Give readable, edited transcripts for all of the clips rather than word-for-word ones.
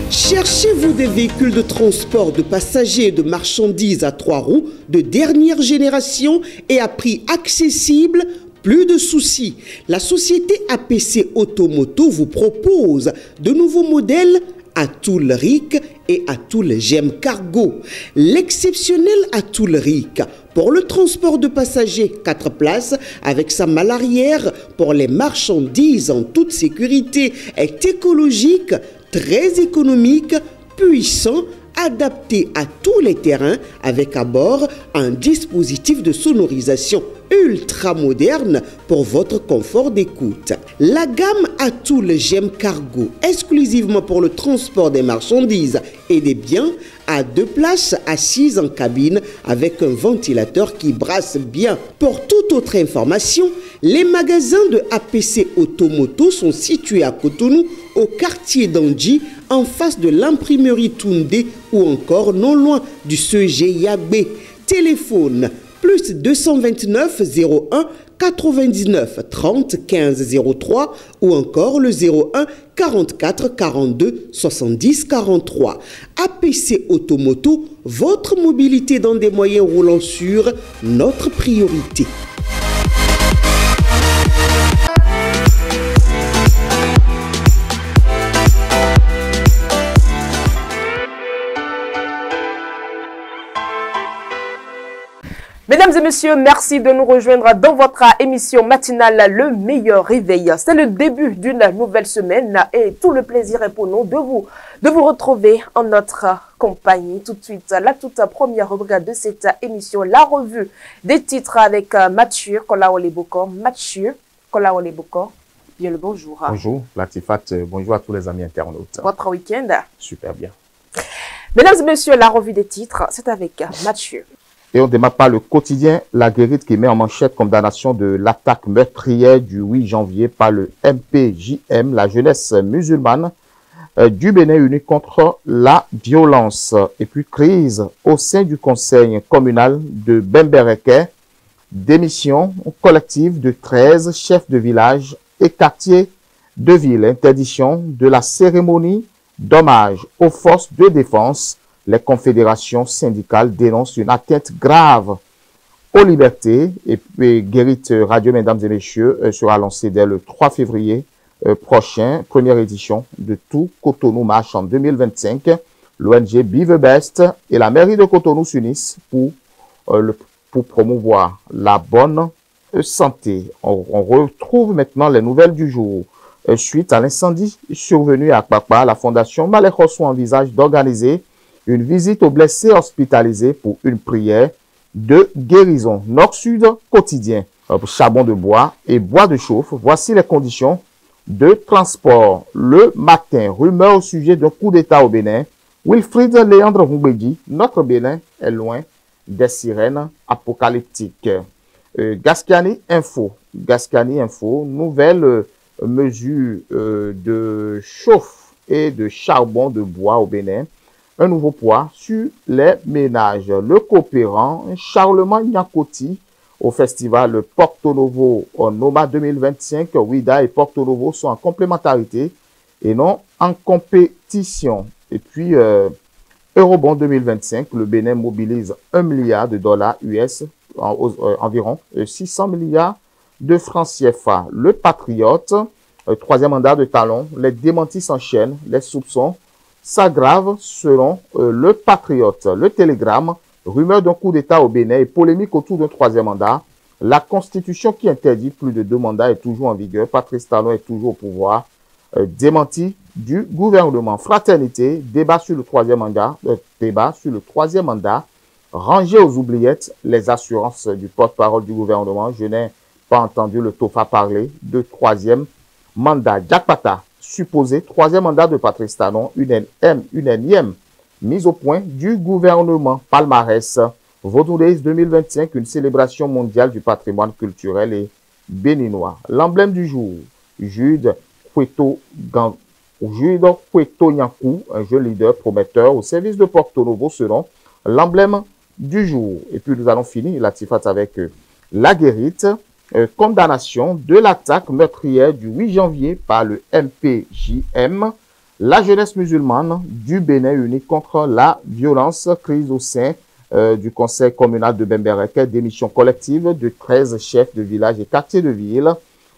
Cherchez-vous des véhicules de transport de passagers et de marchandises à 3 roues de dernière génération et à prix accessible? Plus de soucis. La société APC Automoto vous propose de nouveaux modèles Atoul RIC et Atoul GEM Cargo. L'exceptionnel Atoul RIC pour le transport de passagers 4 places avec sa malle arrière pour les marchandises en toute sécurité est écologique, très économique, puissant, adapté à tous les terrains avec à bord un dispositif de sonorisation ultra moderne pour votre confort d'écoute. La gamme Atoul GEM Cargo, exclusivement pour le transport des marchandises et des biens, a 2 places assises en cabine avec un ventilateur qui brasse bien. Pour toute autre information, les magasins de APC Automoto sont situés à Cotonou, au quartier d'Andji, en face de l'imprimerie Toundé ou encore non loin du CEG Yagbe. Téléphone plus 229 01 99 30 15 03 ou encore le 01 44 42 70 43. APC Automoto, votre mobilité dans des moyens roulants sûrs, notre priorité. Mesdames et messieurs, merci de nous rejoindre dans votre émission matinale Le Meilleur Réveil. C'est le début d'une nouvelle semaine et tout le plaisir est pour nous de vous retrouver en notre compagnie. Tout de suite, la toute première rubrique de cette émission, la revue des titres avec Mathieu Kolaoleboko. Mathieu Kolaoleboko, bien le bonjour. Bonjour Latifat, bonjour à tous les amis internautes. Votre week-end? Super bien. Mesdames et messieurs, la revue des titres, c'est avec Mathieu. Et on démarre par le quotidien La Guérite qui met en manchette condamnation de l'attaque meurtrière du 8 janvier par le MPJM, la jeunesse musulmane du Bénin unie contre la violence. Et puis crise au sein du conseil communal de Bembereke, démission collective de 13 chefs de village et quartiers de ville, interdiction de la cérémonie d'hommage aux forces de défense. Les confédérations syndicales dénoncent une atteinte grave aux libertés. Et puis, Guérite Radio, mesdames et messieurs, sera lancée dès le 3 février prochain. Première édition de Tout Cotonou Marche en 2025. L'ONG Be The Best et la mairie de Cotonou s'unissent pour promouvoir la bonne santé. On retrouve maintenant les nouvelles du jour. Suite à l'incendie survenu à Kpakpa, la fondation Malekhoso envisage d'organiser une visite aux blessés hospitalisés pour une prière de guérison. Nord-Sud quotidien, charbon de bois et bois de chauffe. Voici les conditions de transport. Le matin, rumeur au sujet d'un coup d'État au Bénin. Wilfried Léandre Roumbedi, notre Bénin est loin des sirènes apocalyptiques. Gascani Info, nouvelle mesure de chauffe et de charbon de bois au Bénin. Un nouveau poids sur les ménages. Le coopérant Charlemagne Nyakoti au festival Porto Novo en Noma 2025. Ouida et Porto Novo sont en complémentarité et non en compétition. Et puis, Eurobond 2025, le Bénin mobilise $1 milliard US, environ 600 milliards de francs CFA. Le Patriote, troisième mandat de talon, les démentis s'enchaînent, les soupçons s'aggrave selon le Patriote. Le Télégramme, rumeur d'un coup d'État au Bénin et polémique autour d'un troisième mandat. La Constitution qui interdit plus de 2 mandats est toujours en vigueur. Patrice Talon est toujours au pouvoir. Démenti du gouvernement. Fraternité, débat sur le troisième mandat. Rangé aux oubliettes, les assurances du porte-parole du gouvernement. Je n'ai pas entendu le TOFA parler de troisième mandat. Jack Pata, supposé troisième mandat de Patrice Talon, une énième mise au point du gouvernement. Palmarès, Vodou Days 2025, une célébration mondiale du patrimoine culturel et béninois. L'emblème du jour, Jude Kweto Nyankou, un jeune leader prometteur au service de Porto Novo selon l'emblème du jour. Et puis nous allons finir, Latifat, avec La Guérite. Condamnation de l'attaque meurtrière du 8 janvier par le MPJM, La jeunesse musulmane du Bénin unie contre la violence, crise au sein du conseil communal de Bembereke, démission collective de 13 chefs de village et quartiers de ville,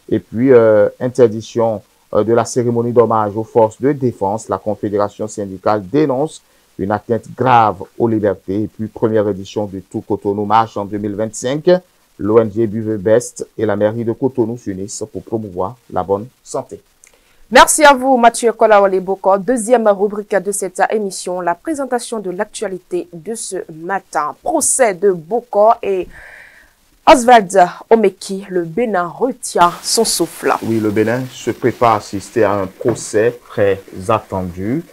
et puis interdiction de la cérémonie d'hommage aux forces de défense. La Confédération syndicale dénonce une atteinte grave aux libertés. Et puis première édition du Tout Cotonou Marche en 2025. L'ONG Buve Best et la mairie de Cotonou s'unissent pour promouvoir la bonne santé. Merci à vous, Mathieu Kolawale Boko. Deuxième rubrique de cette émission, la présentation de l'actualité de ce matin. Procès de Boko et Oswald Omeki, le Bénin retient son souffle. Oui, le Bénin se prépare à assister à un procès très attendu,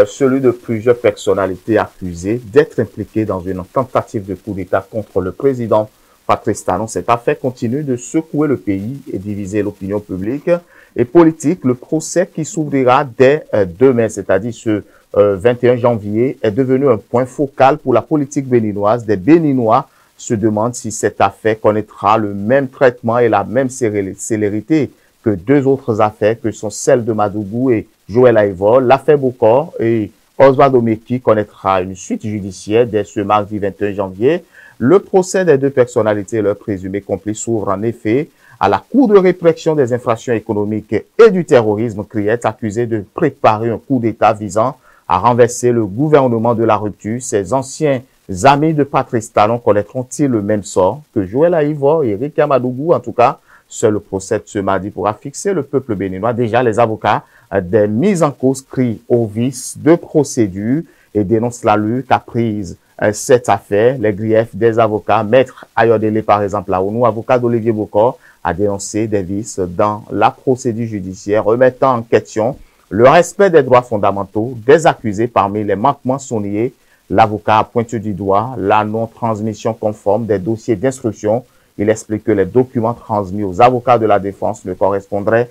celui de plusieurs personnalités accusées d'être impliquées dans une tentative de coup d'État contre le président Patrice Talon. Cette affaire continue de secouer le pays et diviser l'opinion publique et politique. Le procès qui s'ouvrira dès demain, c'est-à-dire ce 21 janvier, est devenu un point focal pour la politique béninoise. Des Béninois se demandent si cette affaire connaîtra le même traitement et la même célérité que deux autres affaires que sont celles de Madougou et Joël Aïvor. L'affaire Bokor et Oswald Omeki connaîtra une suite judiciaire dès ce mardi 21 janvier. Le procès des deux personnalités et leurs présumés complices s'ouvre en effet à la Cour de répression des infractions économiques et du terrorisme, CRIET, accusé de préparer un coup d'État visant à renverser le gouvernement de la rupture. Ses anciens amis de Patrice Talon connaîtront-ils le même sort que Joël Aïvor et Eric Madougou? En tout cas, seul le procès de ce mardi pourra fixer le peuple béninois. Déjà, les avocats des mises en cause crient au vice de procédure et dénoncent la lutte qu'a prise cette affaire. Les griefs des avocats, Maître Ayodele par exemple, là, nous, avocat d'Olivier Bokor, a dénoncé des vices dans la procédure judiciaire, remettant en question le respect des droits fondamentaux des accusés. Parmi les manquements soulignés, l'avocat a pointé du doigt la non-transmission conforme des dossiers d'instruction. Il explique que les documents transmis aux avocats de la défense ne correspondraient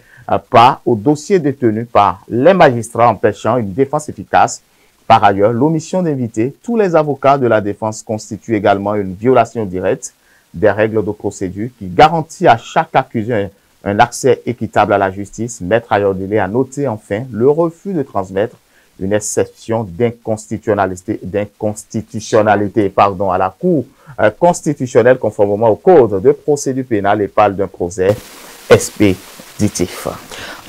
pas aux dossiers détenus par les magistrats, empêchant une défense efficace. Par ailleurs, l'omission d'inviter tous les avocats de la défense constitue également une violation directe des règles de procédure qui garantit à chaque accusé un accès équitable à la justice. Maître Ayodele a noté enfin le refus de transmettre une exception d'inconstitutionnalité à la Cour constitutionnelle conformément au Code de procédure pénale et parle d'un procès expéditif.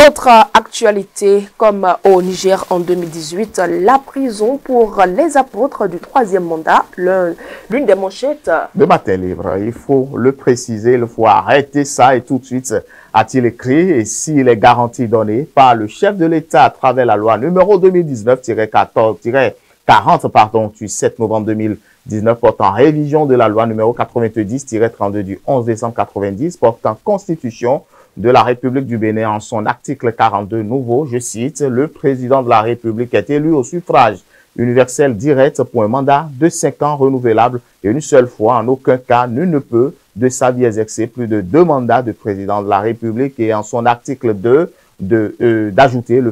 Autre actualité, comme au Niger en 2018, la prison pour les apôtres du troisième mandat, l'une des manchettes. De Matin Libre, il faut le préciser, il faut arrêter ça et tout de suite, a-t-il écrit, et si les garanties données par le chef de l'État à travers la loi numéro 2019-40 du 7 novembre 2019 portant révision de la loi numéro 90-32 du 11 décembre 90 portant constitution de la République du Bénin en son article 42 nouveau, je cite, le président de la République est élu au suffrage universel direct pour un mandat de 5 ans renouvelable et une seule fois. En aucun cas, nul ne peut de sa vie exercer plus de 2 mandats de président de la République et en son article 2 d'ajouter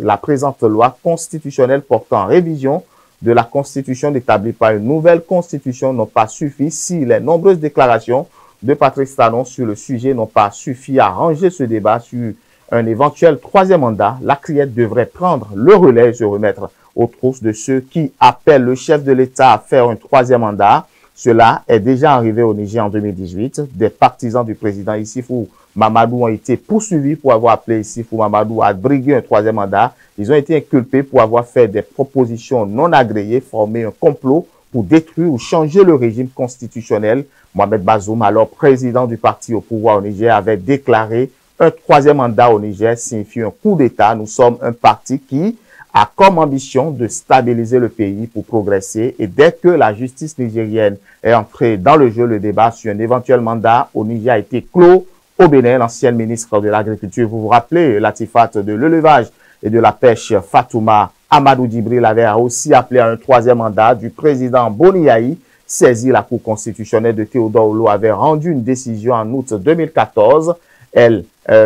la présente loi constitutionnelle portant révision de la constitution établie par une nouvelle constitution n'ont pas suffi si les nombreuses déclarations de Patrice Talon sur le sujet n'ont pas suffi à ranger ce débat sur un éventuel troisième mandat. La CRIET devrait prendre le relais et se remettre aux trousses de ceux qui appellent le chef de l'État à faire un troisième mandat. Cela est déjà arrivé au Niger en 2018. Des partisans du président Issifou Mamadou ont été poursuivis pour avoir appelé Issifou Mamadou à briguer un troisième mandat. Ils ont été inculpés pour avoir fait des propositions non agréées, formé un complot pour détruire ou changer le régime constitutionnel. Mohamed Bazoum, alors président du parti au pouvoir au Niger, avait déclaré un troisième mandat au Niger signifie un coup d'État. Nous sommes un parti qui a comme ambition de stabiliser le pays pour progresser. Et dès que la justice nigérienne est entrée dans le jeu, le débat sur un éventuel mandat au Niger a été clos au Bénin. L'ancienne ministre de l'Agriculture, vous vous rappelez, Latifat de l'élevage et de la pêche, Fatouma Amadou Djibril, avait aussi appelé à un troisième mandat du président Boniaï. Saisi, la Cour constitutionnelle de Théodore Olo avait rendu une décision en août 2014, dans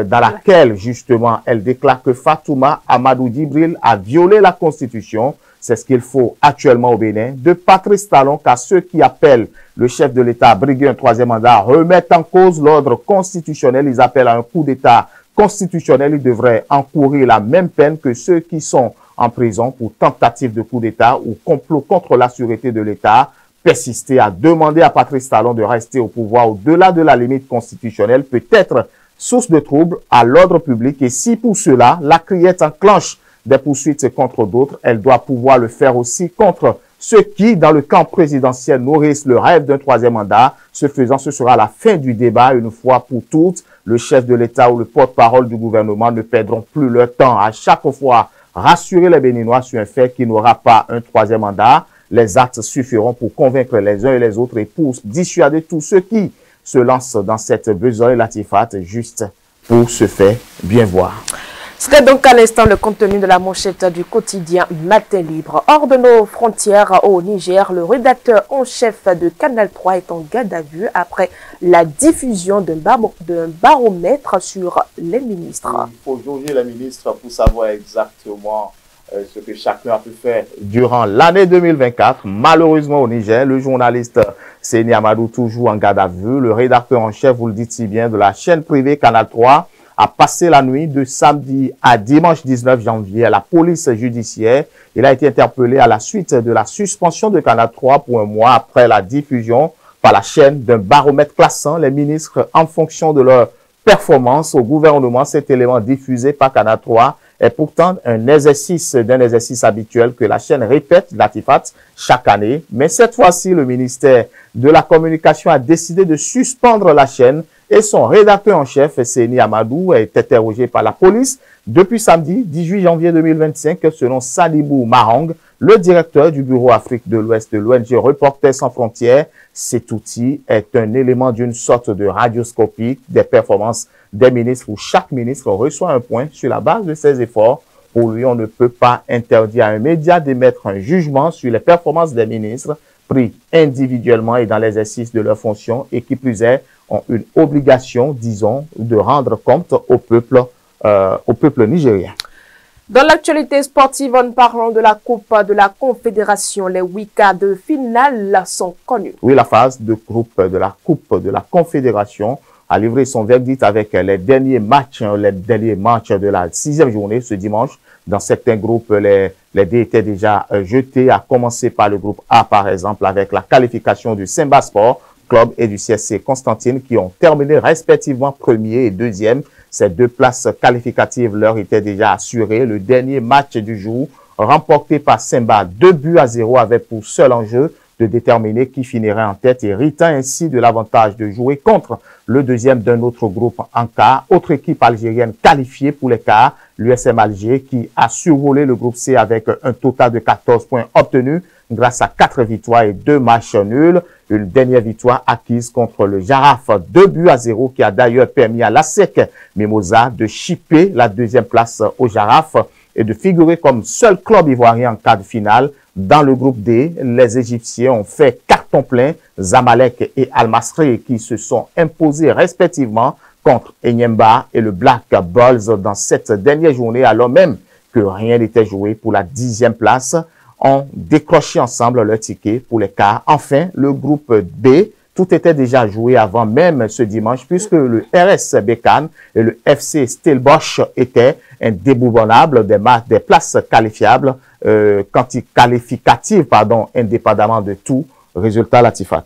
laquelle, justement, elle déclare que Fatouma Amadou Djibril a violé la Constitution. C'est ce qu'il faut actuellement au Bénin. De Patrice Talon, car ceux qui appellent le chef de l'État à briguer un troisième mandat remettent en cause l'ordre constitutionnel. Ils appellent à un coup d'État constitutionnel. Ils devraient encourir la même peine que ceux qui sont en prison pour tentative de coup d'État ou complot contre la sûreté de l'État. Persister à demander à Patrice Talon de rester au pouvoir au-delà de la limite constitutionnelle peut être source de troubles à l'ordre public et si pour cela, la criette enclenche des poursuites contre d'autres, elle doit pouvoir le faire aussi contre ceux qui, dans le camp présidentiel, nourrissent le rêve d'un troisième mandat. Ce faisant, ce sera la fin du débat une fois pour toutes. Le chef de l'État ou le porte-parole du gouvernement ne perdront plus leur temps à chaque fois rassurer les Béninois sur un fait qu'il n'aura pas un troisième mandat. Les actes suffiront pour convaincre les uns et les autres et pour dissuader tous ceux qui se lancent dans cette besogne latifat juste pour se faire bien voir. C'était donc à l'instant le contenu de la manchette du quotidien Matin Libre. Hors de nos frontières au Niger, le rédacteur en chef de Canal 3 est en garde à vue après la diffusion d'un baromètre sur les ministres. Il faut jauger les ministres pour savoir exactement ce que chacun a pu faire durant l'année 2024. Malheureusement au Niger, le journaliste Seni Amadou, toujours en garde à vue, le rédacteur en chef, vous le dites si bien, de la chaîne privée Canal 3, a passé la nuit de samedi à dimanche 19 janvier à la police judiciaire. Il a été interpellé à la suite de la suspension de Canal 3 pour un mois après la diffusion par la chaîne d'un baromètre classant les ministres en fonction de leur performance au gouvernement. Cet élément diffusé par Canal 3 est pourtant un exercice habituel que la chaîne répète, Latifat, chaque année. Mais cette fois-ci, le ministère de la Communication a décidé de suspendre la chaîne et son rédacteur en chef, Seni Amadou, est interrogé par la police depuis samedi 18 janvier 2025, selon Salibou Marang, le directeur du bureau Afrique de l'Ouest de l'ONG Reporters sans frontières. Cet outil est un élément d'une sorte de radioscopie des performances des ministres où chaque ministre reçoit un point sur la base de ses efforts. Pour lui, on ne peut pas interdire à un média d'émettre un jugement sur les performances des ministres pris individuellement et dans l'exercice de leurs fonctions et qui plus est ont une obligation, disons, de rendre compte au peuple nigérien. Dans l'actualité sportive, en parlant de la Coupe de la Confédération, les 8 quarts de finale sont connus. Oui, la phase de groupe de la Coupe de la Confédération a livré son verdict avec les derniers matchs de la 6e journée ce dimanche. Dans certains groupes, les dés étaient déjà jetés, à commencer par le groupe A, par exemple, avec la qualification du Simba Sport Club et du CSC Constantine qui ont terminé respectivement premier et deuxième. Ces deux places qualificatives leur étaient déjà assurées. Le dernier match du jour, remporté par Simba 2-0, avait pour seul enjeu de déterminer qui finirait en tête, héritant ainsi de l'avantage de jouer contre le deuxième d'un autre groupe en quart. Autre équipe algérienne qualifiée pour les quarts, l'USM Alger, qui a survolé le groupe C avec un total de 14 points obtenus grâce à 4 victoires et 2 matchs nuls. Une dernière victoire acquise contre le Jaraf 2-0 qui a d'ailleurs permis à l'ASEC Mimosa de chipper la deuxième place au Jaraf et de figurer comme seul club ivoirien en quart de finale. Dans le groupe D, les Égyptiens ont fait carton plein, Zamalek et Al-Masri qui se sont imposés respectivement contre Enyemba et le Black Bulls dans cette dernière journée, alors même que rien n'était joué pour la 10e place. Ont décroché ensemble leur ticket pour les quarts. Enfin, le groupe B, tout était déjà joué avant même ce dimanche puisque le RS Bécane et le FC Stellenbosch étaient indéboulonnables des places qualifiables, qualificatives, indépendamment de tout. Résultat, Latifat.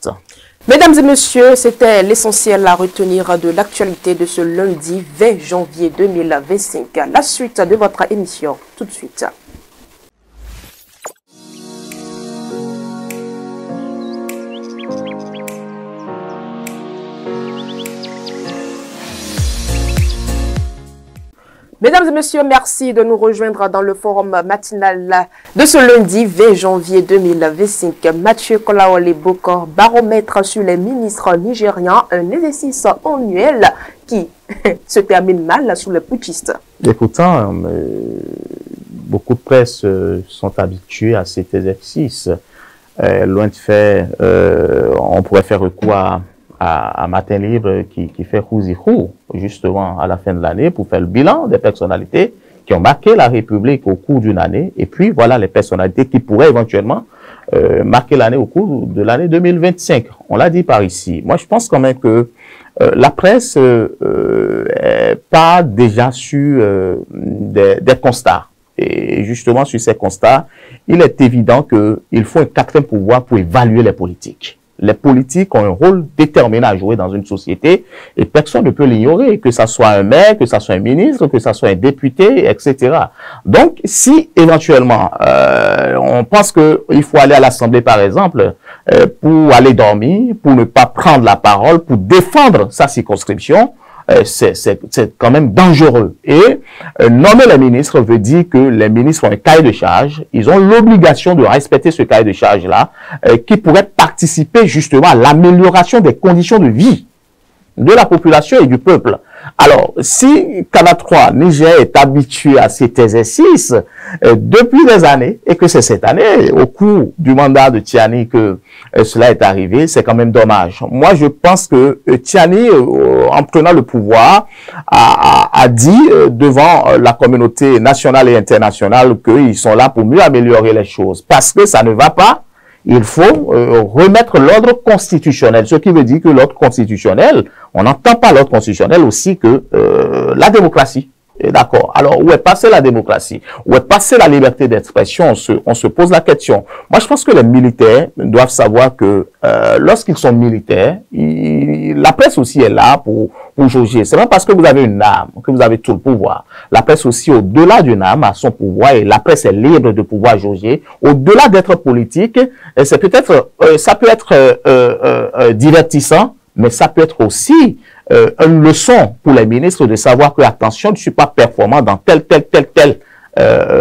Mesdames et messieurs, c'était l'essentiel à retenir de l'actualité de ce lundi 20 janvier 2025. La suite de votre émission, tout de suite. Mesdames et messieurs, merci de nous rejoindre dans le forum matinal de ce lundi 20 janvier 2025. Mathieu Kolaole Bokor, baromètre sur les ministres nigérians, un exercice annuel qui se termine mal sous les putschistes. Écoutant, beaucoup de presse sont habitués à cet exercice. Loin de faire, on pourrait faire recours à Matin Libre qui fait rousirou justement à la fin de l'année pour faire le bilan des personnalités qui ont marqué la République au cours d'une année et puis voilà les personnalités qui pourraient éventuellement marquer l'année au cours de l'année 2025. On l'a dit par ici. Moi, je pense quand même que la presse pas déjà su des constats Et justement, sur ces constats, il est évident qu'il faut un quatrième pouvoir pour évaluer les politiques. Les politiques ont un rôle déterminant à jouer dans une société et personne ne peut l'ignorer, que ça soit un maire, que ça soit un ministre, que ça soit un député, etc. Donc, si éventuellement on pense qu'il faut aller à l'Assemblée, par exemple, pour aller dormir, pour ne pas prendre la parole, pour défendre sa circonscription, c'est quand même dangereux. Et nommer les ministres veut dire que les ministres ont un cahier de charge, ils ont l'obligation de respecter ce cahier de charge-là, qui pourrait participer justement à l'amélioration des conditions de vie de la population et du peuple. Alors, si Canal 3 Niger est habitué à cet exercice depuis des années, et que c'est cette année, au cours du mandat de Tiani, que cela est arrivé, c'est quand même dommage. Moi, je pense que Tiani, en prenant le pouvoir, a dit devant la communauté nationale et internationale qu'ils sont là pour mieux améliorer les choses. Parce que ça ne va pas. Il faut remettre l'ordre constitutionnel, ce qui veut dire que l'ordre constitutionnel, on n'entend pas l'ordre constitutionnel aussi que la démocratie. D'accord. Alors, où est passée la démocratie? Où est passée la liberté d'expression? On se pose la question. Moi, je pense que les militaires doivent savoir que lorsqu'ils sont militaires, la presse aussi est là pour jauger. C'est pas parce que vous avez une arme que vous avez tout le pouvoir. La presse aussi, au-delà d'une arme, a son pouvoir et la presse est libre de pouvoir jauger. Au-delà d'être politique, c'est peut-être, ça peut être divertissant, mais ça peut être aussi une leçon pour les ministres de savoir que, attention, je ne suis pas performant dans tel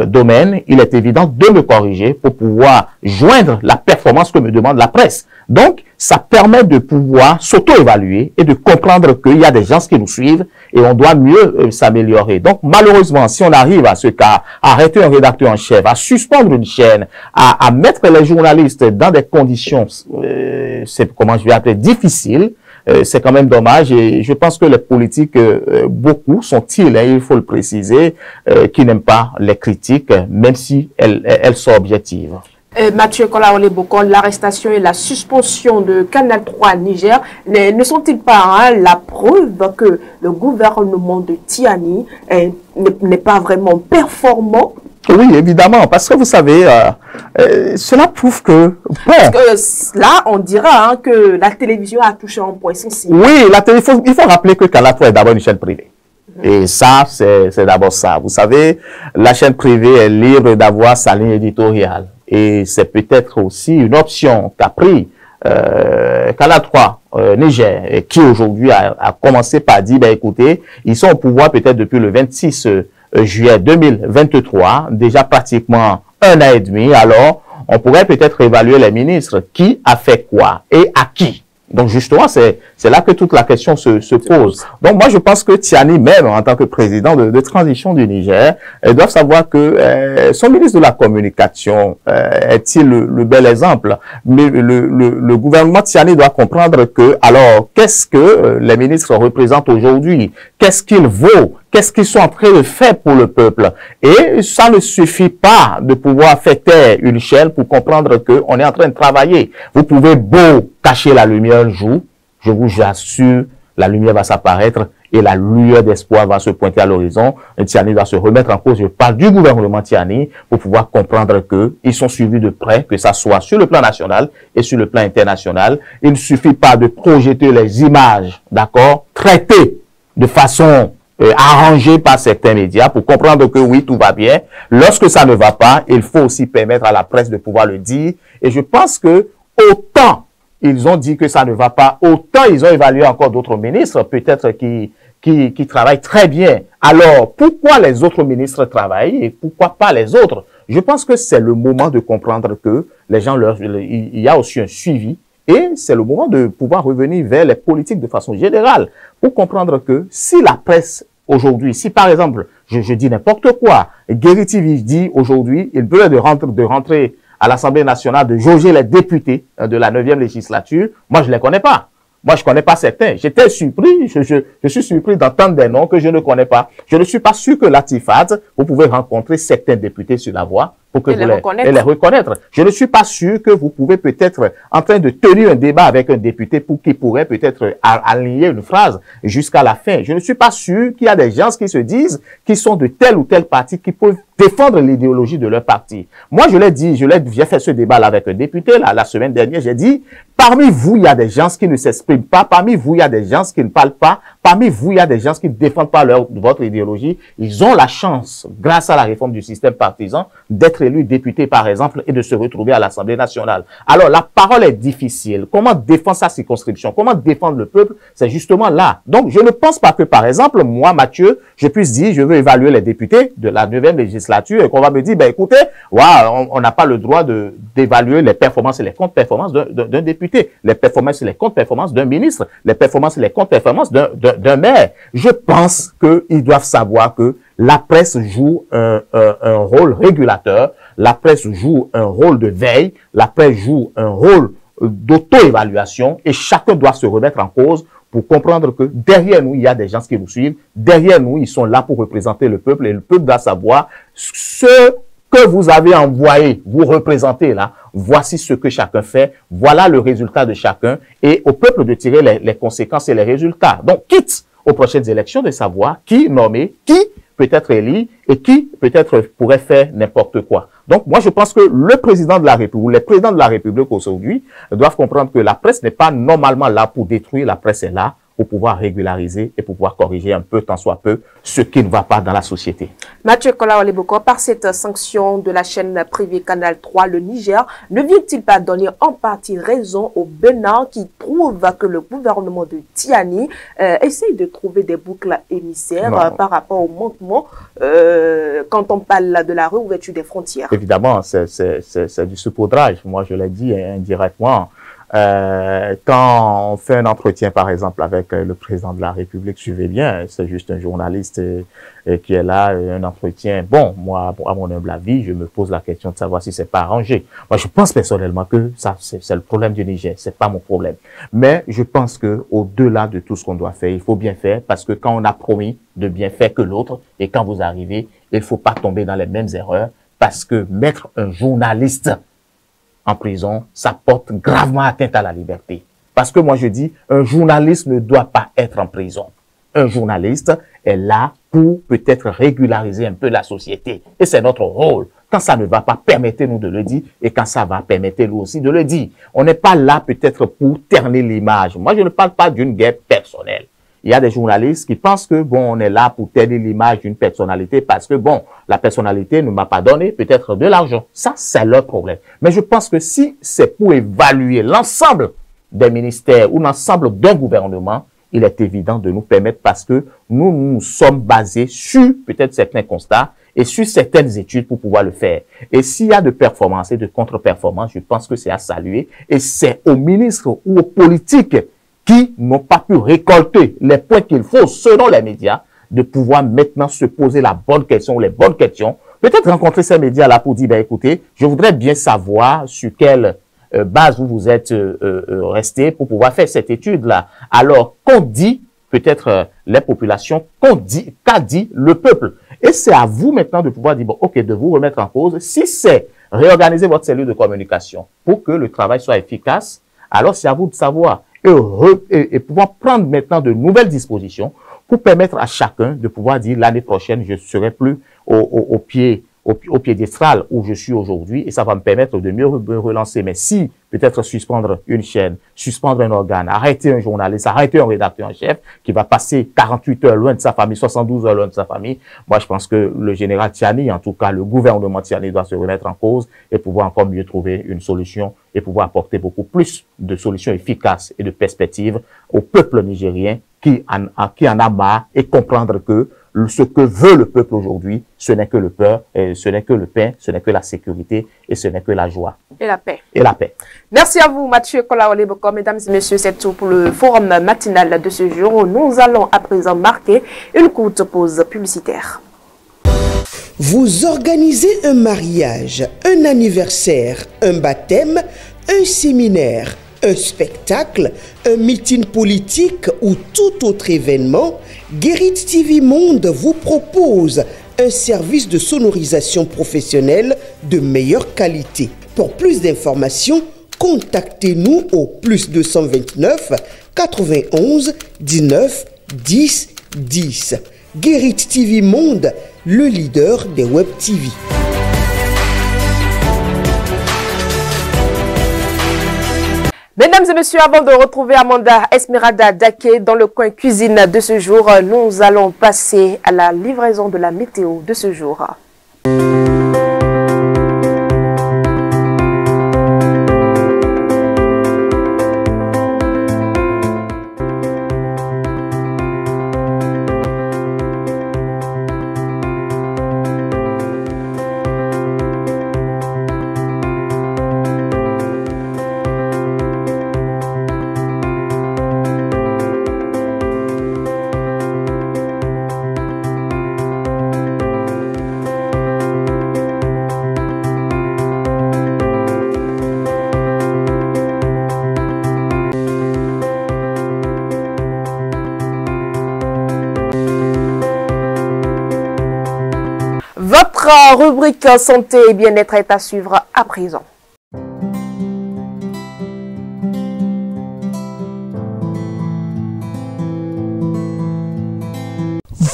domaine. Il est évident de me corriger pour pouvoir joindre la performance que me demande la presse. Donc, ça permet de pouvoir s'auto-évaluer et de comprendre qu'il y a des gens qui nous suivent et on doit mieux s'améliorer. Donc, malheureusement, si on arrive à ce cas, à arrêter un rédacteur en chef, à suspendre une chaîne, à mettre les journalistes dans des conditions, c'est comment je vais appeler, difficiles, c'est quand même dommage et je pense que les politiques, beaucoup sont-ils, il faut le préciser, qui n'aiment pas les critiques, même si elles sont objectives. Mathieu Kolaolebokon, l'arrestation et la suspension de Canal 3 Niger ne sont-ils pas la preuve que le gouvernement de Tiani n'est pas vraiment performant? Oui, évidemment, parce que vous savez, cela prouve que... Bon, parce que là, on dira que la télévision a touché un point sensible. Oui, il faut rappeler que Canal 3 est d'abord une chaîne privée. Et ça, c'est d'abord ça. Vous savez, la chaîne privée est libre d'avoir sa ligne éditoriale. Et c'est peut-être aussi une option qu'a pris Canal 3 Niger, qui aujourd'hui a commencé par dire, écoutez, ils sont au pouvoir peut-être depuis le 26 juillet 2023, déjà pratiquement un an et demi. Alors, on pourrait peut-être évaluer les ministres. Qui a fait quoi et à qui? Donc, justement, c'est là que toute la question se pose. Donc, moi, je pense que Tiani, même en tant que président de transition du Niger, doit savoir que son ministre de la Communication est-il le bel exemple. Mais le gouvernement Tiani doit comprendre que, alors, qu'est-ce que les ministres représentent aujourd'hui? Qu'est-ce qu'il vaut? Qu'est-ce qu'ils sont en train de faire pour le peuple? Et ça ne suffit pas de pouvoir faire taire une chaîne pour comprendre qu'on est en train de travailler. Vous pouvez beau cacher la lumière un jour, je vous assure, la lumière va s'apparaître et la lueur d'espoir va se pointer à l'horizon. Tiani va se remettre en cause. Je parle du gouvernement Tiani pour pouvoir comprendre qu'ils sont suivis de près, que ça soit sur le plan national et sur le plan international. Il ne suffit pas de projeter les images, d'accord, traitées de façon arrangé par certains médias pour comprendre que oui, tout va bien. Lorsque ça ne va pas, il faut aussi permettre à la presse de pouvoir le dire. Et je pense que autant ils ont dit que ça ne va pas, autant ils ont évalué encore d'autres ministres, peut-être qui travaillent très bien. Alors, pourquoi les autres ministres travaillent et pourquoi pas les autres? Je pense que c'est le moment de comprendre que les gens, il y a aussi un suivi. Et c'est le moment de pouvoir revenir vers les politiques de façon générale pour comprendre que si la presse aujourd'hui, si par exemple, je dis n'importe quoi, Guéry TV dit aujourd'hui, il peut de rentrer à l'Assemblée nationale, de jauger les députés de la 9e législature, moi je ne les connais pas. Moi, je ne connais pas certains. J'étais surpris, je suis surpris d'entendre des noms que je ne connais pas. Je ne suis pas sûr que Latifat, vous pouvez rencontrer certains députés sur la voie pour que et vous les reconnaître. Je ne suis pas sûr que vous pouvez peut-être en train de tenir un débat avec un député pour qui pourrait peut-être aligner une phrase jusqu'à la fin. Je ne suis pas sûr qu'il y a des gens qui se disent qu'ils sont de tel ou tel parti qui peuvent défendre l'idéologie de leur parti. Moi, je l'ai dit, j'ai fait ce débat-là avec un député la semaine dernière, j'ai dit, parmi vous, il y a des gens qui ne s'expriment pas, parmi vous, il y a des gens qui ne parlent pas, parmi vous, il y a des gens qui ne défendent pas votre idéologie. Ils ont la chance, grâce à la réforme du système partisan, d'être élus députés, par exemple, et de se retrouver à l'Assemblée nationale. Alors, la parole est difficile. Comment défendre sa circonscription? Comment défendre le peuple? C'est justement là. Donc, je ne pense pas que, par exemple, moi, Mathieu, je puisse dire, je veux évaluer les députés de la 9e législature et qu'on va me dire, ben écoutez, on n'a pas le droit d'évaluer les performances et les contre-performances d'un député, les performances et les contre-performances d'un ministre, les performances et les contre-performances d'un maire. Je pense qu'ils doivent savoir que la presse joue un rôle régulateur, la presse joue un rôle de veille, la presse joue un rôle d'auto-évaluation et chacun doit se remettre en cause pour comprendre que derrière nous, il y a des gens qui nous suivent. Derrière nous, ils sont là pour représenter le peuple et le peuple doit savoir ce que vous avez envoyé, vous représentez là. Voici ce que chacun fait. Voilà le résultat de chacun et au peuple de tirer les conséquences et les résultats. Donc, quitte aux prochaines élections de savoir qui nommer, qui peut être élu et qui peut-être pourrait faire n'importe quoi. Donc, moi, je pense que le président de la République, ou les présidents de la République aujourd'hui, doivent comprendre que la presse n'est pas normalement là pour détruire, la presse est là pour pouvoir régulariser et pour pouvoir corriger un peu, tant soit peu, ce qui ne va pas dans la société. Mathieu Kolaoleboko, par cette sanction de la chaîne privée Canal 3, le Niger ne vient-il pas donner en partie raison au Bénin qui trouve que le gouvernement de Tiani essaye de trouver des boucles émissaires par rapport au manquement quand on parle de la réouverture des frontières? Évidemment, c'est du saupoudrage. Moi, je l'ai dit indirectement. Quand on fait un entretien, par exemple, avec le président de la République, suivez bien, c'est juste un journaliste qui est là, un entretien. Bon, moi, à mon humble avis, je me pose la question de savoir si c'est pas arrangé. Moi, je pense personnellement que ça, c'est le problème du Niger, c'est pas mon problème. Mais je pense que au-delà de tout ce qu'on doit faire, il faut bien faire parce que quand on a promis de bien faire que l'autre et quand vous arrivez, il faut pas tomber dans les mêmes erreurs parce que mettre un journaliste en prison, ça porte gravement atteinte à la liberté. Parce que moi je dis, un journaliste ne doit pas être en prison. Un journaliste est là pour peut-être régulariser un peu la société. Et c'est notre rôle. Quand ça ne va pas, permettez-nous de le dire. Et quand ça va, permettez-nous aussi de le dire. On n'est pas là peut-être pour ternir l'image. Moi, je ne parle pas d'une guerre personnelle. Il y a des journalistes qui pensent que, bon, on est là pour ternir l'image d'une personnalité parce que, bon, la personnalité ne m'a pas donné peut-être de l'argent. Ça, c'est leur problème. Mais je pense que si c'est pour évaluer l'ensemble des ministères ou l'ensemble d'un gouvernement, il est évident de nous permettre parce que nous sommes basés sur peut-être certains constats et sur certaines études pour pouvoir le faire. Et s'il y a de performances et de contre-performances, je pense que c'est à saluer et c'est aux ministres ou aux politiques qui n'ont pas pu récolter les points qu'il faut selon les médias, de pouvoir maintenant se poser la bonne question ou les bonnes questions. Peut-être rencontrer ces médias-là pour dire, ben écoutez, je voudrais bien savoir sur quelle base vous êtes resté pour pouvoir faire cette étude-là. Alors, qu'ont dit peut-être les populations, qu'a dit le peuple. Et c'est à vous maintenant de pouvoir dire, bon, ok, de vous remettre en cause. Si c'est réorganiser votre cellule de communication pour que le travail soit efficace, alors c'est à vous de savoir et pouvoir prendre maintenant de nouvelles dispositions pour permettre à chacun de pouvoir dire l'année prochaine, je ne serai plus au piédestal où je suis aujourd'hui et ça va me permettre de mieux me relancer. Mais si peut-être suspendre une chaîne, suspendre un organe, arrêter un journaliste, arrêter un rédacteur en chef qui va passer 48 heures loin de sa famille, 72 heures loin de sa famille, moi je pense que le général Tiani, en tout cas le gouvernement Tiani doit se remettre en cause et pouvoir encore mieux trouver une solution et pouvoir apporter beaucoup plus de solutions efficaces et de perspectives au peuple nigérien qui en a marre et comprendre que ce que veut le peuple aujourd'hui, ce n'est que le peur, ce n'est que le pain, ce n'est que la sécurité et ce n'est que la joie. Et la paix. Et la paix. Merci à vous, Mathieu Kolaoleboko. Mesdames et messieurs, c'est tout pour le forum matinal de ce jour. Nous allons à présent marquer une courte pause publicitaire. Vous organisez un mariage, un anniversaire, un baptême, un séminaire, un spectacle, un meeting politique ou tout autre événement, Guérit TV Monde vous propose un service de sonorisation professionnelle de meilleure qualité. Pour plus d'informations, contactez-nous au plus 229 91 19 10 10. Guérit TV Monde, le leader des Web TV. Mesdames et messieurs, avant de retrouver Amanda Esmeralda Daké dans le coin cuisine de ce jour, nous allons passer à la livraison de la météo de ce jour. Votre rubrique santé et bien-être est à suivre à présent.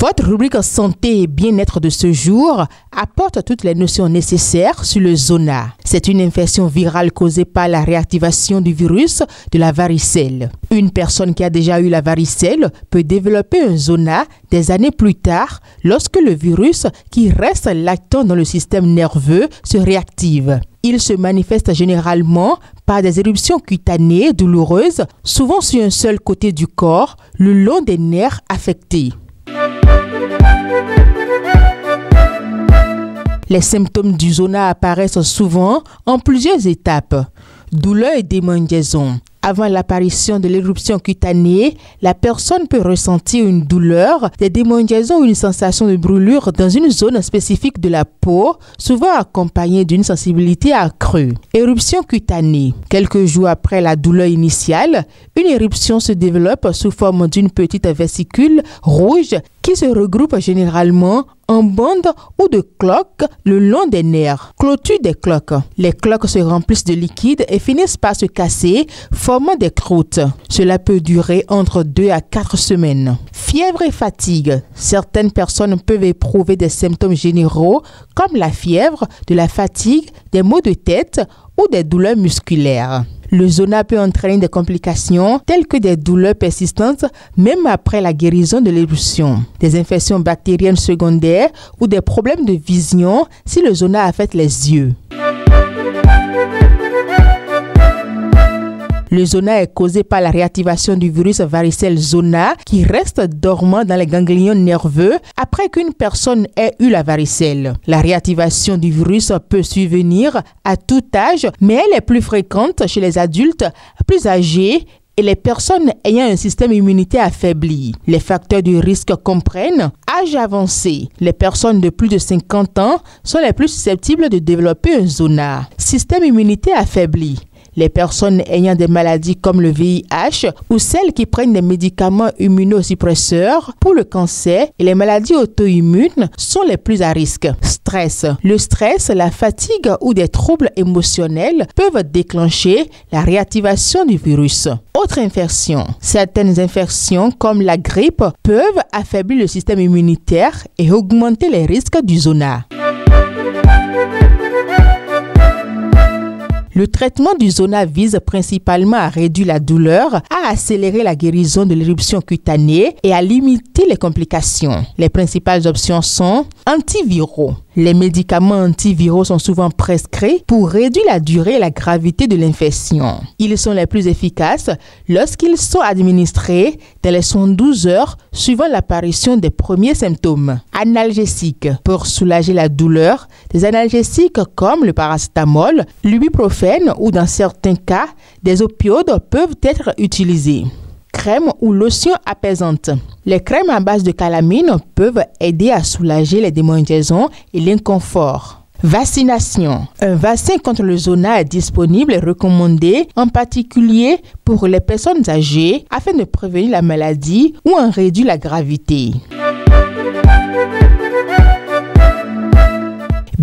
Votre rubrique santé et bien-être de ce jour apporte toutes les notions nécessaires sur le zona. C'est une infection virale causée par la réactivation du virus de la varicelle. Une personne qui a déjà eu la varicelle peut développer un zona des années plus tard lorsque le virus qui reste latent dans le système nerveux se réactive. Il se manifeste généralement par des éruptions cutanées douloureuses, souvent sur un seul côté du corps, le long des nerfs affectés. Les symptômes du zona apparaissent souvent en plusieurs étapes. Douleur et démangeaison. Avant l'apparition de l'éruption cutanée, la personne peut ressentir une douleur, des démangeaisons ou une sensation de brûlure dans une zone spécifique de la peau, souvent accompagnée d'une sensibilité accrue. Éruption cutanée. Quelques jours après la douleur initiale, une éruption se développe sous forme d'une petite vésicule rouge qui se regroupe généralement en bandes ou de cloques le long des nerfs. Clôture des cloques. Les cloques se remplissent de liquide et finissent par se casser, formant des croûtes. Cela peut durer entre 2 à 4 semaines. Fièvre et fatigue. Certaines personnes peuvent éprouver des symptômes généraux comme la fièvre, de la fatigue, des maux de tête ou des douleurs musculaires. Le zona peut entraîner des complications telles que des douleurs persistantes même après la guérison de l'éruption, des infections bactériennes secondaires ou des problèmes de vision si le zona affecte les yeux. Le zona est causé par la réactivation du virus varicelle zona qui reste dormant dans les ganglions nerveux après qu'une personne ait eu la varicelle. La réactivation du virus peut survenir à tout âge, mais elle est plus fréquente chez les adultes plus âgés et les personnes ayant un système immunitaire affaibli. Les facteurs de risque comprennent âge avancé. Les personnes de plus de 50 ans sont les plus susceptibles de développer un zona. Système immunitaire affaibli. Les personnes ayant des maladies comme le VIH ou celles qui prennent des médicaments immunosuppresseurs pour le cancer et les maladies auto-immunes sont les plus à risque. Stress. Le stress, la fatigue ou des troubles émotionnels peuvent déclencher la réactivation du virus. Autre infection. Certaines infections comme la grippe peuvent affaiblir le système immunitaire et augmenter les risques du zona. Le traitement du zona vise principalement à réduire la douleur, à accélérer la guérison de l'éruption cutanée et à limiter les complications. Les principales options sont antiviraux. Les médicaments antiviraux sont souvent prescrits pour réduire la durée et la gravité de l'infection. Ils sont les plus efficaces lorsqu'ils sont administrés dans les 72 heures suivant l'apparition des premiers symptômes. Analgésiques. Pour soulager la douleur, des analgésiques comme le paracétamol, l'ibuprofène ou dans certains cas, des opioïdes peuvent être utilisés. Crème ou lotion apaisante. Les crèmes à base de calamine peuvent aider à soulager les démangeaisons et l'inconfort. Vaccination. Un vaccin contre le zona est disponible et recommandé, en particulier pour les personnes âgées, afin de prévenir la maladie ou en réduire la gravité.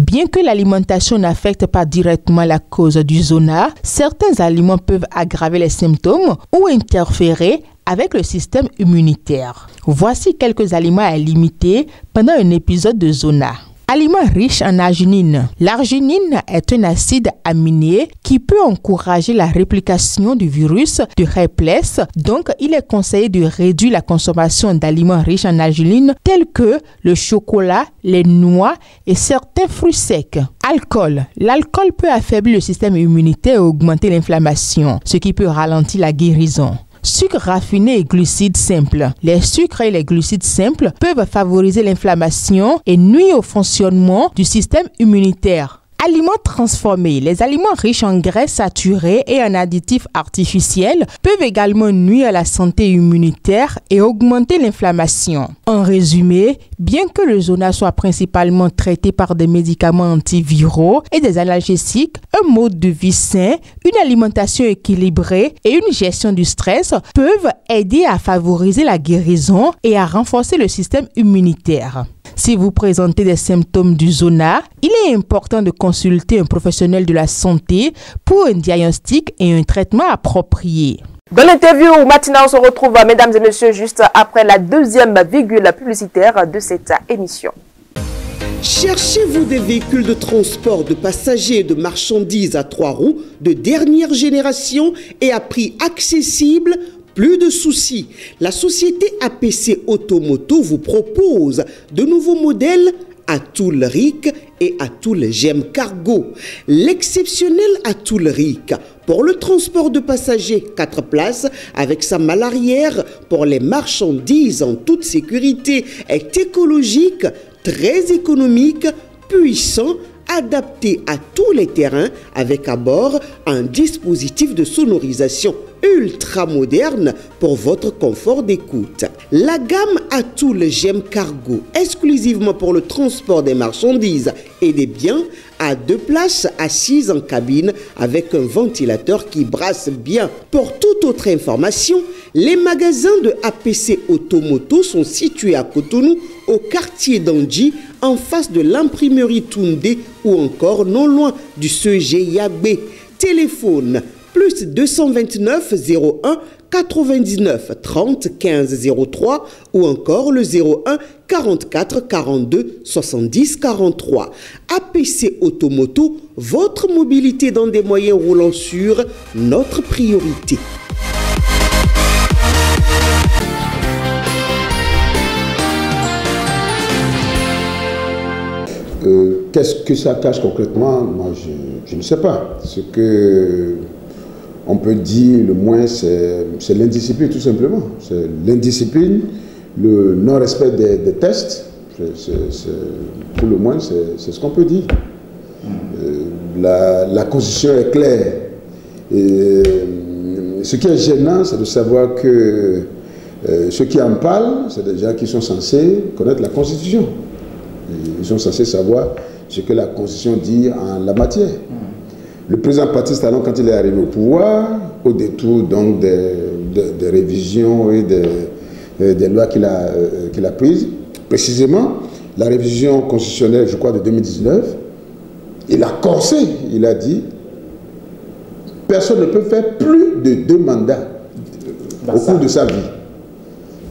Bien que l'alimentation n'affecte pas directement la cause du zona, certains aliments peuvent aggraver les symptômes ou interférer avec le système immunitaire. Voici quelques aliments à limiter pendant un épisode de zona. Aliments riches en arginine. L'arginine est un acide aminé qui peut encourager la réplication du virus du herpès. Donc, il est conseillé de réduire la consommation d'aliments riches en arginine tels que le chocolat, les noix et certains fruits secs. Alcool. L'alcool peut affaiblir le système immunitaire et augmenter l'inflammation, ce qui peut ralentir la guérison. Sucre raffiné et glucides simples. Les sucres et les glucides simples peuvent favoriser l'inflammation et nuire au fonctionnement du système immunitaire. Aliments transformés. Les aliments riches en graisses saturées et en additifs artificiels peuvent également nuire à la santé immunitaire et augmenter l'inflammation. En résumé, bien que le zona soit principalement traité par des médicaments antiviraux et des analgésiques, un mode de vie sain, une alimentation équilibrée et une gestion du stress peuvent aider à favoriser la guérison et à renforcer le système immunitaire. Si vous présentez des symptômes du zona, il est important de consulter un professionnel de la santé pour un diagnostic et un traitement approprié. Dans l'interview matinale, on se retrouve, mesdames et messieurs, juste après la deuxième virgule publicitaire de cette émission. Cherchez-vous des véhicules de transport de passagers et de marchandises à 3 roues de dernière génération et à prix accessible? Plus de soucis. La société APC Automoto vous propose de nouveaux modèles Atoul Ric et Atoul Gem Cargo. L'exceptionnel Atoul Ric pour le transport de passagers 4 places avec sa malle arrière pour les marchandises en toute sécurité est écologique, très économique, puissant, adapté à tous les terrains avec à bord un dispositif de sonorisation ultra moderne pour votre confort d'écoute. La gamme Atoul Gem Cargo, exclusivement pour le transport des marchandises et des biens, a 2 places assises en cabine avec un ventilateur qui brasse bien. Pour toute autre information, les magasins de APC Automoto sont situés à Cotonou, au quartier d'Andji, en face de l'imprimerie Toundé ou encore non loin du CG Yagbe. Téléphone plus 229 01 99 30 15 03 ou encore le 01 44 42 70 43. APC Automoto, votre mobilité dans des moyens roulants sûrs, notre priorité. Qu'est-ce que ça cache concrètement? Moi, je ne sais pas. Ce que on peut dire le moins, c'est l'indiscipline, tout simplement. C'est l'indiscipline, le non-respect des tests. Pour le moins, c'est ce qu'on peut dire. La constitution est claire. Et ce qui est gênant, c'est de savoir que ceux qui en parlent, c'est des gens qui sont censés connaître la Constitution. Ils sont censés savoir ce que la Constitution dit en la matière. Le président Patrice Talon, quand il est arrivé au pouvoir, au détour donc des révisions et des lois qu'il a prises, précisément la révision constitutionnelle, je crois, de 2019, il a corsé, il a dit, personne ne peut faire plus de 2 mandats au cours de sa vie.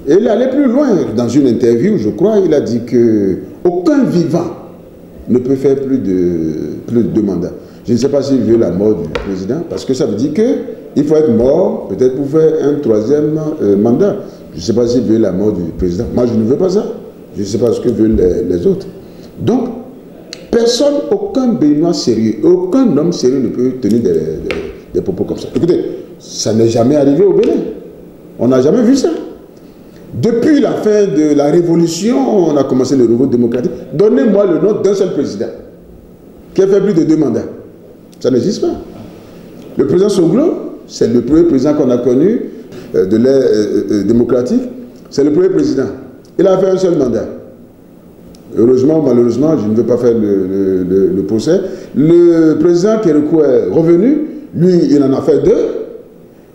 Et il est allé plus loin. Dans une interview, je crois, il a dit qu'aucun vivant ne peut faire plus de 2 mandats. Je ne sais pas s'il veut la mort du président, parce que ça veut dire qu'il faut être mort, peut-être pour faire un 3e mandat. Je ne sais pas s'il veut la mort du président. Moi, je ne veux pas ça. Je ne sais pas ce que veulent les autres. Donc, personne, aucun Béninois sérieux, aucun homme sérieux ne peut tenir des propos comme ça. Écoutez, ça n'est jamais arrivé au Bénin. On n'a jamais vu ça. Depuis la fin de la révolution, on a commencé le renouveau démocratique. Donnez-moi le nom d'un seul président qui a fait plus de 2 mandats. Ça n'existe pas. Le président Songlo, c'est le premier président qu'on a connu de l'ère démocratique. C'est le premier président. Il a fait un seul mandat. Heureusement, malheureusement, je ne veux pas faire le procès. Le président Kérékou est revenu. Lui, il en a fait 2.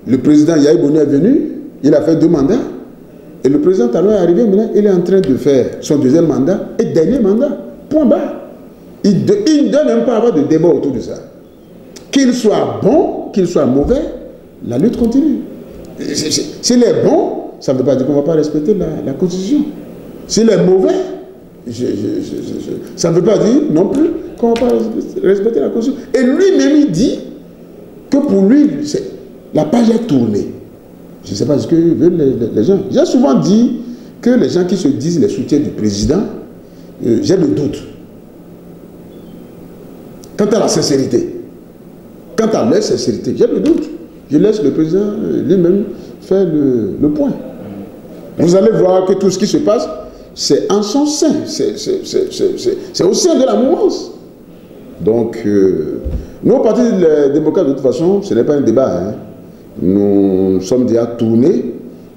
Le président Yahi Boni est venu. Il a fait 2 mandats. Et le président Talon est arrivé maintenant. Il est en train de faire son 2e mandat et dernier mandat. Point barre. Il ne doit même pas avoir de débat autour de ça. Qu'il soit bon, qu'il soit mauvais, la lutte continue. S'il est bon, ça ne veut pas dire qu'on ne va pas respecter la Constitution. S'il est mauvais, ça ne veut pas dire non plus qu'on ne va pas respecter la Constitution. Et lui-même, il dit que pour lui, la page est tournée. Je ne sais pas ce que veulent les gens. J'ai souvent dit que les gens qui se disent les soutiens du président, j'ai le doute. Quant à la sincérité, quant à leur sincérité, j'ai le doute. Je laisse le président lui-même faire le point. Vous allez voir que tout ce qui se passe, c'est en son sein. C'est au sein de la mouvance. Donc, nous, au Parti des démocrates, de toute façon, ce n'est pas un débat. Hein. Nous sommes déjà tournés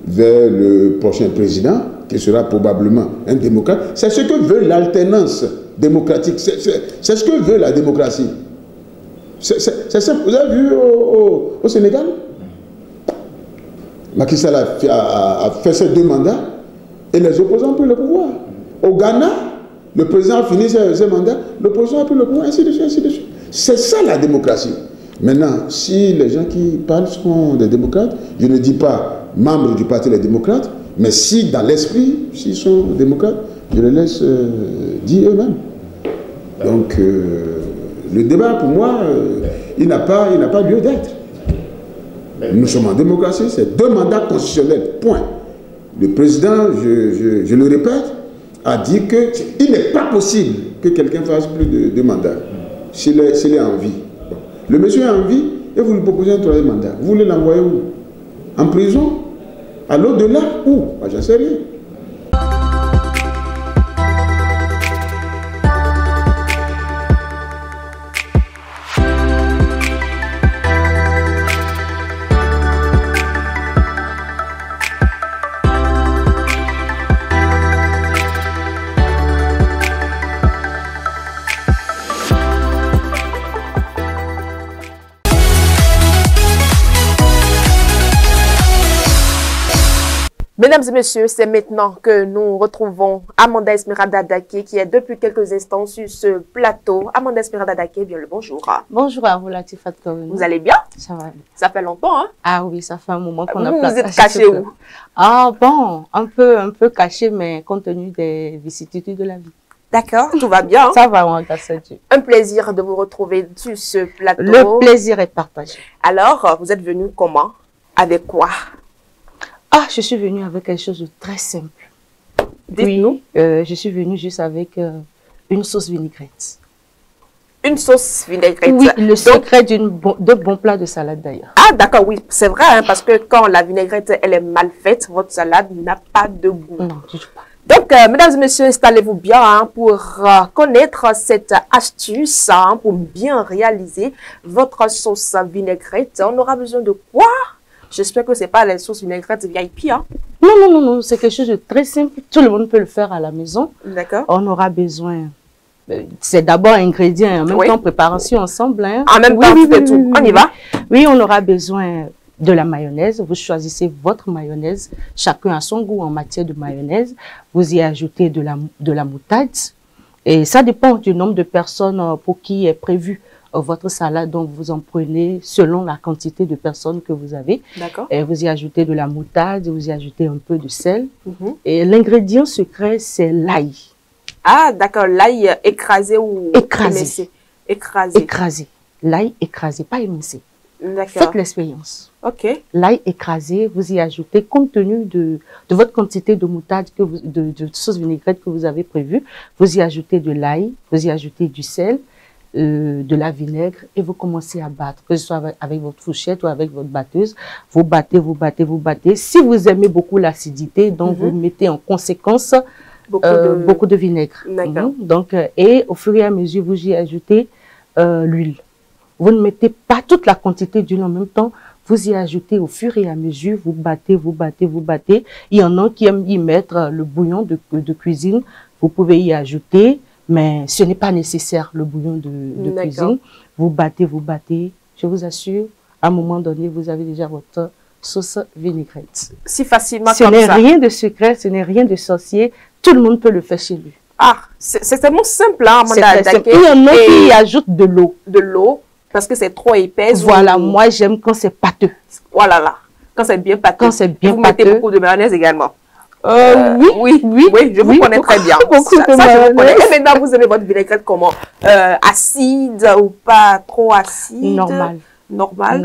vers le prochain président, qui sera probablement un démocrate. C'est ce que veut l'alternance démocratique. C'est ce que veut la démocratie. C'est ça. Vous avez vu au Sénégal, Macky Sall a fait ses 2 mandats et les opposants ont pris le pouvoir. Au Ghana, le président a fini ses mandats, l'opposition a pris le pouvoir, ainsi de suite, ainsi de suite. C'est ça la démocratie. Maintenant, si les gens qui parlent sont des démocrates, je ne dis pas membres du Parti des démocrates, mais si dans l'esprit, s'ils sont démocrates, je les laisse dire eux-mêmes. Donc, le débat, pour moi, il n'a pas lieu d'être. Nous sommes en démocratie, c'est 2 mandats constitutionnels, point. Le président, je le répète, a dit qu'il n'est pas possible que quelqu'un fasse plus de 2 mandats, s'il est en vie. Bon. Le monsieur est en vie et vous lui proposez un 3e mandat. Vous voulez l'envoyer où? En prison? À l'au-delà? Où? Je ne sais rien. Mesdames et messieurs, c'est maintenant que nous retrouvons Amanda Esmeralda Daké qui est depuis quelques instants sur ce plateau. Amanda Esmeralda Daké, bien le bonjour. Bonjour à vous, Latifat Kaounou. Vous allez bien? Ça va. Ça fait longtemps, hein? Ah oui, ça fait un moment qu'on a Vous placé. Vous êtes caché où? Ah bon, un peu caché, mais compte tenu des vicissitudes de la vie. D'accord, tout va bien. Ça va, on grâce à Dieu. Un plaisir de vous retrouver sur ce plateau. Le plaisir est partagé. Alors, vous êtes venu comment? Avec quoi? Ah, je suis venue avec quelque chose de très simple. Dites-nous. Oui, je suis venue juste avec une sauce vinaigrette. Une sauce vinaigrette? Oui, le secret de bons plats de salade d'ailleurs. Ah, d'accord, oui, c'est vrai, hein, parce que quand la vinaigrette, elle est mal faite, votre salade n'a pas de goût. Non, du tout pas. Donc, mesdames et messieurs, installez-vous bien hein, pour connaître cette astuce, hein, pour bien réaliser votre sauce vinaigrette. On aura besoin de quoi? J'espère que ce n'est pas les sauces vinaigrettes VIP. Hein? Non, c'est quelque chose de très simple. Tout le monde peut le faire à la maison. D'accord. On aura besoin... C'est d'abord ingrédients et en même temps préparation ensemble. Hein. En même temps, c'est tout. On y va? Oui, on aura besoin de la mayonnaise. Vous choisissez votre mayonnaise. Chacun a son goût en matière de mayonnaise. Vous y ajoutez de la moutarde. Et ça dépend du nombre de personnes pour qui est prévu votre salade. Donc, vous en prenez selon la quantité de personnes que vous avez. D'accord. Et vous y ajoutez de la moutarde, vous y ajoutez un peu de sel. Et l'ingrédient secret, c'est l'ail. Ah, d'accord. L'ail écrasé ou écrasé. Écrasé. Écrasé. L'ail écrasé, pas émincé. D'accord. Faites l'expérience. Ok. L'ail écrasé, vous y ajoutez, compte tenu de votre quantité de moutarde, de sauce vinaigrette que vous avez prévue, vous y ajoutez de l'ail, vous y ajoutez du sel, de la vinaigre et vous commencez à battre, que ce soit avec votre fourchette ou avec votre batteuse. Vous battez, vous battez, vous battez. Si vous aimez beaucoup l'acidité, donc vous mettez en conséquence beaucoup de vinaigre. Donc, et au fur et à mesure, vous y ajoutez l'huile. Vous ne mettez pas toute la quantité d'huile en même temps. Vous y ajoutez au fur et à mesure, vous battez, vous battez, vous battez. Il y en a qui aiment y mettre le bouillon de cuisine. Vous pouvez y ajouter, mais ce n'est pas nécessaire, le bouillon de cuisine. Vous battez, vous battez. Je vous assure, à un moment donné, vous avez déjà votre sauce vinaigrette. Si facilement ce n'est rien de secret, ce n'est rien de sorcier. Tout le monde peut le faire chez lui. Ah, c'est tellement simple, hein, C'est Amanda. très simple. Il y en a qui y ajoutent de l'eau. De l'eau, parce que c'est trop épaisse. Voilà, ou... moi j'aime quand c'est pâteux. Voilà, là. Quand c'est bien pâteux. Quand c'est bien vous pâteux. mettez beaucoup de mayonnaise également. Oui, je vous connais très bien. Beaucoup de je vous connais. mayonnaise. Et maintenant, vous aimez votre vinaigrette comment? Acide ou pas trop acide? Normal. Normal.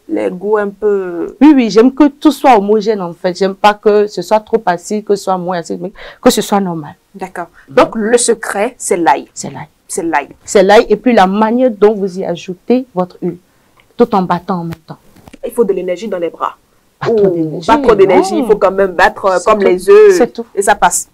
Les goûts un peu... Oui, j'aime que tout soit homogène en fait. J'aime pas que ce soit trop acide, que ce soit moins acide, mais que ce soit normal. D'accord. Donc, le secret, c'est l'ail. C'est l'ail. C'est l'ail. C'est l'ail et puis la manière dont vous y ajoutez votre huile, tout en battant en même temps. Il faut de l'énergie dans les bras. Pas trop d'énergie. Pas trop d'énergie, il faut quand même battre comme tout. les œufs. C'est tout. Et ça passe.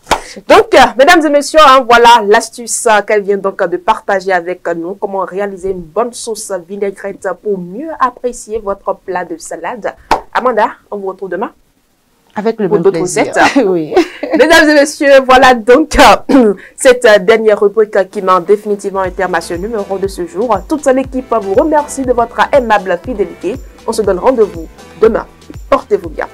Donc, mesdames et messieurs, hein, voilà l'astuce qu'elle vient donc de partager avec nous. Comment réaliser une bonne sauce vinaigrette pour mieux apprécier votre plat de salade. Amanda, on vous retrouve demain. Avec le Pour même d'autres plaisir. recettes. Oui. Mesdames et messieurs, voilà donc cette dernière rubrique qui met définitivement un terme à ce numéro de ce jour. Toute l'équipe vous remercie de votre aimable fidélité. On se donne rendez-vous demain. Portez-vous bien.